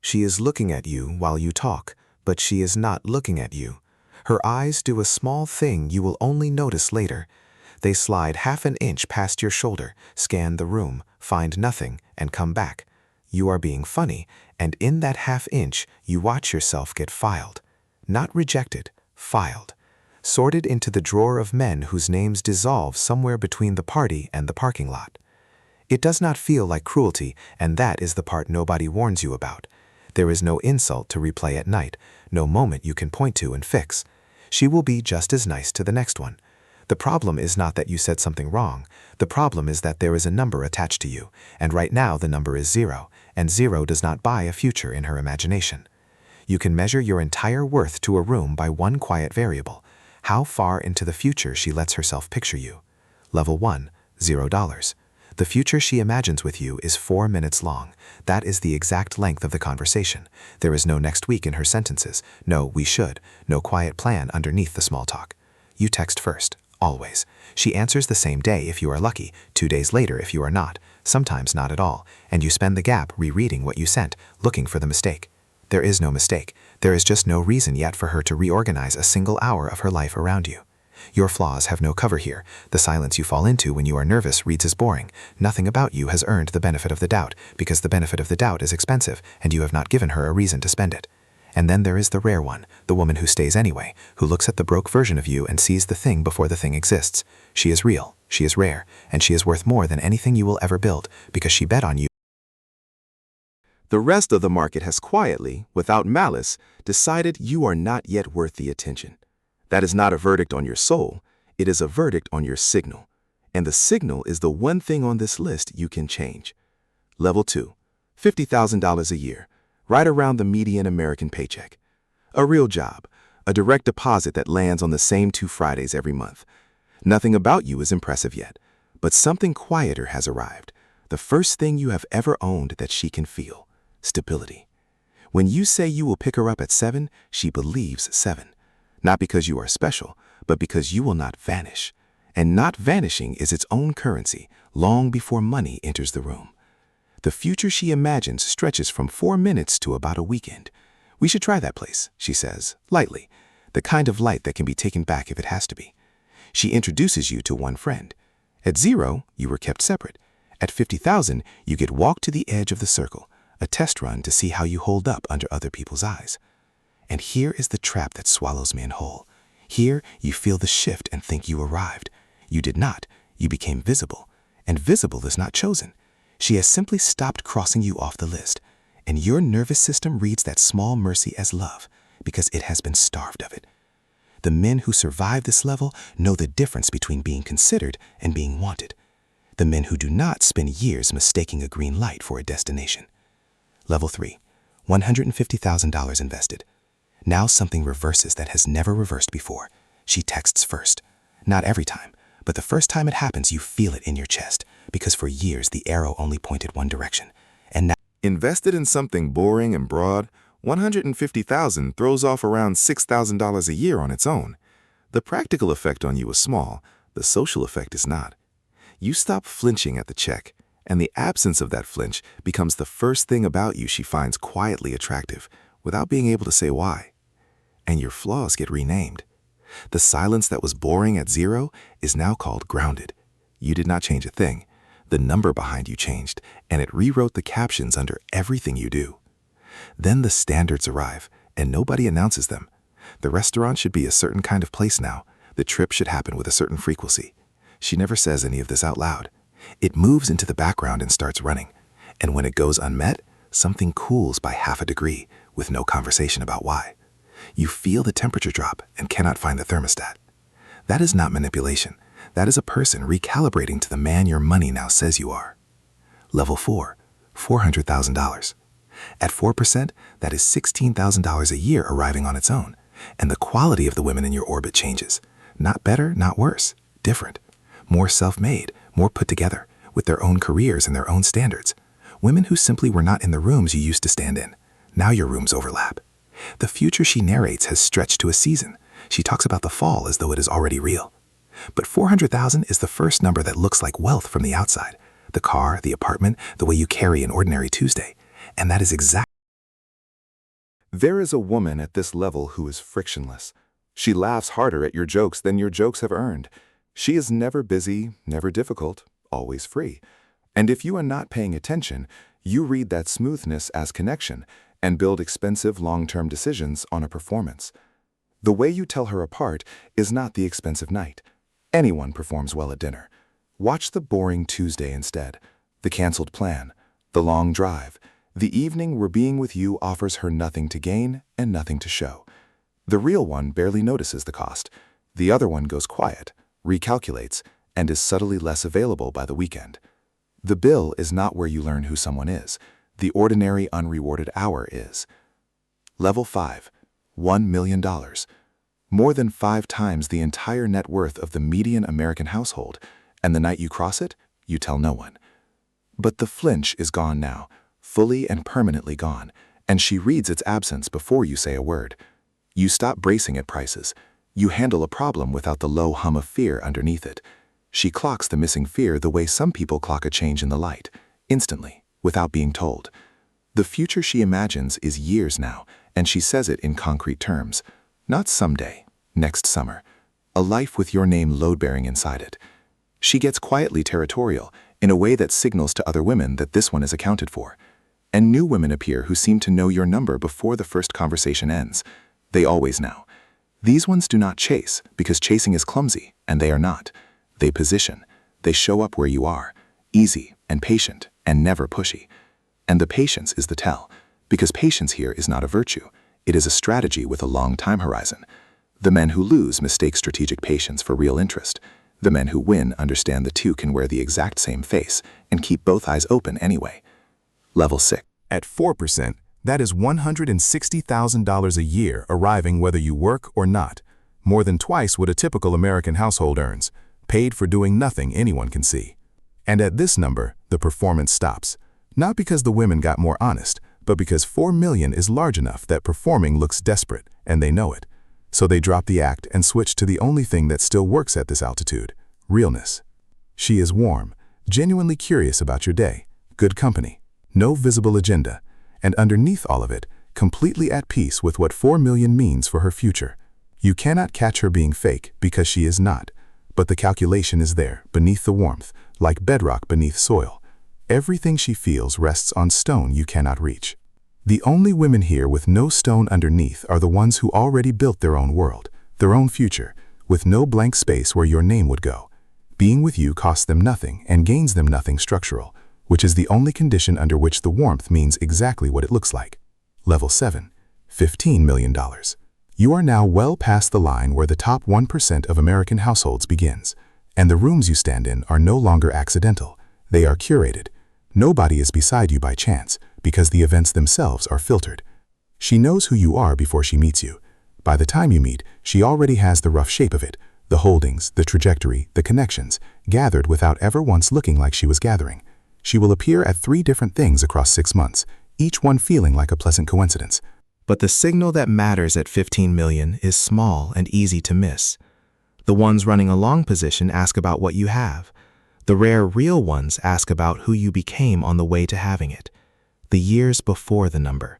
She is looking at you while you talk, but she is not looking at you. Her eyes do a small thing you will only notice later. They slide half an inch past your shoulder, scan the room, find nothing, and come back. You are being funny, and in that half inch, you watch yourself get filed. Not rejected, filed. Sorted into the drawer of men whose names dissolve somewhere between the party and the parking lot. It does not feel like cruelty, and that is the part nobody warns you about. There is no insult to replay at night, no moment you can point to and fix. She will be just as nice to the next one. The problem is not that you said something wrong. The problem is that there is a number attached to you, and right now the number is 0, and 0 does not buy a future in her imagination. You can measure your entire worth to a room by one quiet variable: how far into the future she lets herself picture you. Level 1, $0. The future she imagines with you is 4 minutes long. That is the exact length of the conversation. There is no next week in her sentences, no we should, no quiet plan underneath the small talk. You text first, always. She answers the same day if you are lucky, 2 days later if you are not, sometimes not at all, and you spend the gap rereading what you sent, looking for the mistake. There is no mistake. There is just no reason yet for her to reorganize a single hour of her life around you. Your flaws have no cover here. The silence you fall into when you are nervous reads as boring. Nothing about you has earned the benefit of the doubt, because the benefit of the doubt is expensive, and you have not given her a reason to spend it. And then there is the rare one, the woman who stays anyway, who looks at the broke version of you and sees the thing before the thing exists. She is real, she is rare, and she is worth more than anything you will ever build, because she bet on you. The rest of the market has quietly, without malice, decided you are not yet worth the attention. That is not a verdict on your soul, it is a verdict on your signal. And the signal is the one thing on this list you can change. Level 2, $50,000 a year, right around the median American paycheck. A real job, a direct deposit that lands on the same 2 Fridays every month. Nothing about you is impressive yet, but something quieter has arrived. The first thing you have ever owned that she can feel: stability. When you say you will pick her up at 7, she believes 7. Not because you are special, but because you will not vanish. And not vanishing is its own currency, long before money enters the room. The future she imagines stretches from 4 minutes to about a weekend. We should try that place, she says, lightly, the kind of light that can be taken back if it has to be. She introduces you to one friend. At 0, you were kept separate. At 50,000, you get walked to the edge of the circle, a test run to see how you hold up under other people's eyes. And here is the trap that swallows men whole. Here you feel the shift and think you arrived. You did not. You became visible. And visible is not chosen. She has simply stopped crossing you off the list. And your nervous system reads that small mercy as love, because it has been starved of it. The men who survive this level know the difference between being considered and being wanted. The men who do not spend years mistaking a green light for a destination. Level 3, $150,000 invested. Now something reverses that has never reversed before. She texts first. Not every time, but the first time it happens you feel it in your chest, because for years the arrow only pointed one direction. And now, invested in something boring and broad, $150,000 throws off around $6,000 a year on its own. The practical effect on you is small, the social effect is not. You stop flinching at the check, and the absence of that flinch becomes the first thing about you she finds quietly attractive, without being able to say why. And your flaws get renamed. The silence that was boring at 0 is now called grounded. You did not change a thing. The number behind you changed, and it rewrote the captions under everything you do. Then the standards arrive, and nobody announces them. The restaurant should be a certain kind of place now. The trip should happen with a certain frequency. She never says any of this out loud. It moves into the background and starts running. And when it goes unmet, something cools by half a degree, with no conversation about why. You feel the temperature drop and cannot find the thermostat. That is not manipulation. That is a person recalibrating to the man your money now says you are. Level 4, $400,000. At 4%, that is $16,000 a year arriving on its own, and the quality of the women in your orbit changes. Not better, not worse, different. More self-made, more put together, with their own careers and their own standards. Women who simply were not in the rooms you used to stand in. Now your rooms overlap. The future she narrates has stretched to a season. She talks about the fall as though it is already real. But 400,000 is the first number that looks like wealth from the outside. The car, the apartment, the way you carry an ordinary Tuesday. And that is exactly There is a woman at this level who is frictionless. She laughs harder at your jokes than your jokes have earned. She is never busy, never difficult, always free. And if you are not paying attention, you read that smoothness as connection and build expensive long-term decisions on a performance. The way you tell her apart is not the expensive night. Anyone performs well at dinner. Watch the boring Tuesday instead, the canceled plan, the long drive, the evening where being with you offers her nothing to gain and nothing to show. The real one barely notices the cost. The other one goes quiet, recalculates, and is subtly less available by the weekend. The bill is not where you learn who someone is. The ordinary unrewarded hour is. Level 5, $1 million. More than 5 times the entire net worth of the median American household, and the night you cross it, you tell no one. But the flinch is gone now, fully and permanently gone, and she reads its absence before you say a word. You stop bracing at prices. You handle a problem without the low hum of fear underneath it. She clocks the missing fear the way some people clock a change in the light, instantly, without being told. The future she imagines is years now, and she says it in concrete terms. Not someday, next summer. A life with your name load-bearing inside it. She gets quietly territorial, in a way that signals to other women that this one is accounted for. And new women appear who seem to know your number before the first conversation ends. They always know. These ones do not chase, because chasing is clumsy, and they are not. They position. They show up where you are, easy and patient and never pushy. And the patience is the tell, because patience here is not a virtue. It is a strategy with a long time horizon. The men who lose mistake strategic patience for real interest. The men who win understand the two can wear the exact same face and keep both eyes open anyway. Level 6. At 4%, that is $160,000 a year arriving whether you work or not. More than twice what a typical American household earns, paid for doing nothing anyone can see. And at this number, the performance stops. Not because the women got more honest, but because 4 million is large enough that performing looks desperate, and they know it. So they drop the act and switch to the only thing that still works at this altitude, realness. She is warm, genuinely curious about your day, good company, no visible agenda, and underneath all of it, completely at peace with what 4 million means for her future. You cannot catch her being fake because she is not, but the calculation is there, beneath the warmth, like bedrock beneath soil. Everything she feels rests on stone you cannot reach. The only women here with no stone underneath are the ones who already built their own world, their own future, with no blank space where your name would go. Being with you costs them nothing and gains them nothing structural, which is the only condition under which the warmth means exactly what it looks like. Level 7, $15 million. You are now well past the line where the top 1% of American households begins, and the rooms you stand in are no longer accidental. They are curated. Nobody is beside you by chance, because the events themselves are filtered. She knows who you are before she meets you. By the time you meet, she already has the rough shape of it, the holdings, the trajectory, the connections, gathered without ever once looking like she was gathering. She will appear at 3 different things across 6 months, each one feeling like a pleasant coincidence. But the signal that matters at 15 million is small and easy to miss. The ones running a long position ask about what you have. The rare real ones ask about who you became on the way to having it. The years before the number.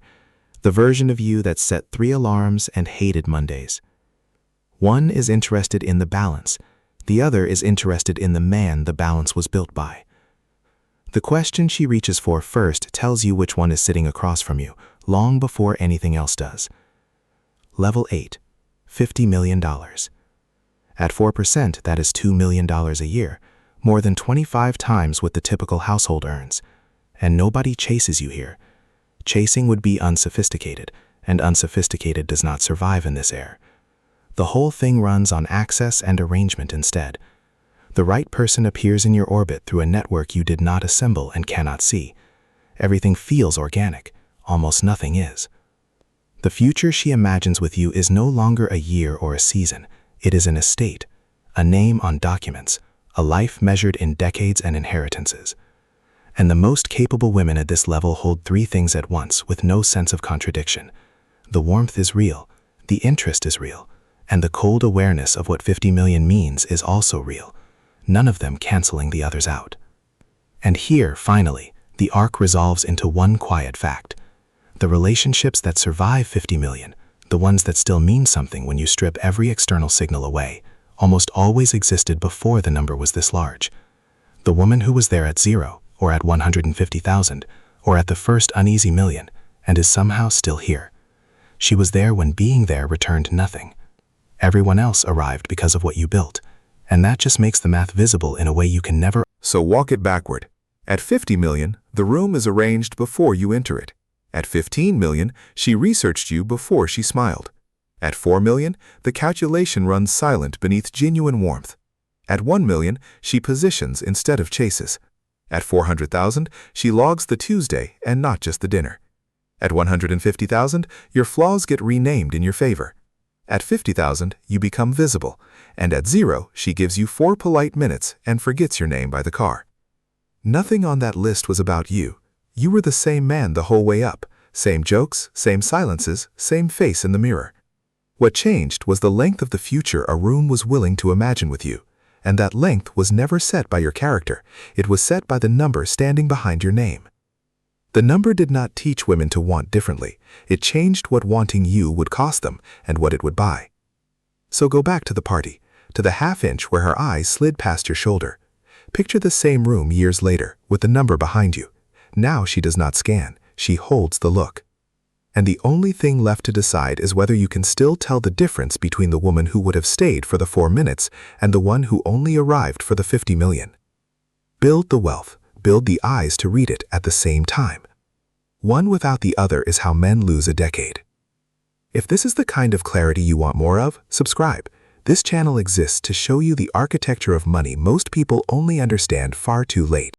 The version of you that set 3 alarms and hated Mondays. One is interested in the balance. The other is interested in the man the balance was built by. The question she reaches for first tells you which one is sitting across from you, long before anything else does. Level 8, $50 million. At 4%, that is $2 million a year, more than 25 times what the typical household earns. And nobody chases you here. Chasing would be unsophisticated, and unsophisticated does not survive in this air. The whole thing runs on access and arrangement instead. The right person appears in your orbit through a network you did not assemble and cannot see. Everything feels organic. Almost nothing is. The future she imagines with you is no longer a year or a season. It is an estate, a name on documents, a life measured in decades and inheritances. And the most capable women at this level hold 3 things at once with no sense of contradiction. The warmth is real, the interest is real, and the cold awareness of what 50 million means is also real, none of them canceling the others out. And here, finally, the arc resolves into one quiet fact. The relationships that survive 50 million, the ones that still mean something when you strip every external signal away, almost always existed before the number was this large. The woman who was there at 0, or at 150,000, or at the first uneasy million, and is somehow still here. She was there when being there returned nothing. Everyone else arrived because of what you built, and that just makes the math visible in a way you can never. So walk it backward. At 50 million, the room is arranged before you enter it. At 15 million, she researched you before she smiled. At 4 million, the calculation runs silent beneath genuine warmth. At 1 million, she positions instead of chases. At 400,000, she logs the Tuesday and not just the dinner. At 150,000, your flaws get renamed in your favor. At 50,000, you become visible, and at 0, she gives you 4 polite minutes and forgets your name by the car. Nothing on that list was about you. You were the same man the whole way up, same jokes, same silences, same face in the mirror. What changed was the length of the future a room was willing to imagine with you, and that length was never set by your character, it was set by the number standing behind your name. The number did not teach women to want differently, it changed what wanting you would cost them and what it would buy. So go back to the party, to the half-inch where her eyes slid past your shoulder. Picture the same room years later, with the number behind you. Now she does not scan, she holds the look. And the only thing left to decide is whether you can still tell the difference between the woman who would have stayed for the 4 minutes and the one who only arrived for the 50 million. Build the wealth, build the eyes to read it at the same time. One without the other is how men lose a decade. If this is the kind of clarity you want more of, subscribe. This channel exists to show you the architecture of money most people only understand far too late.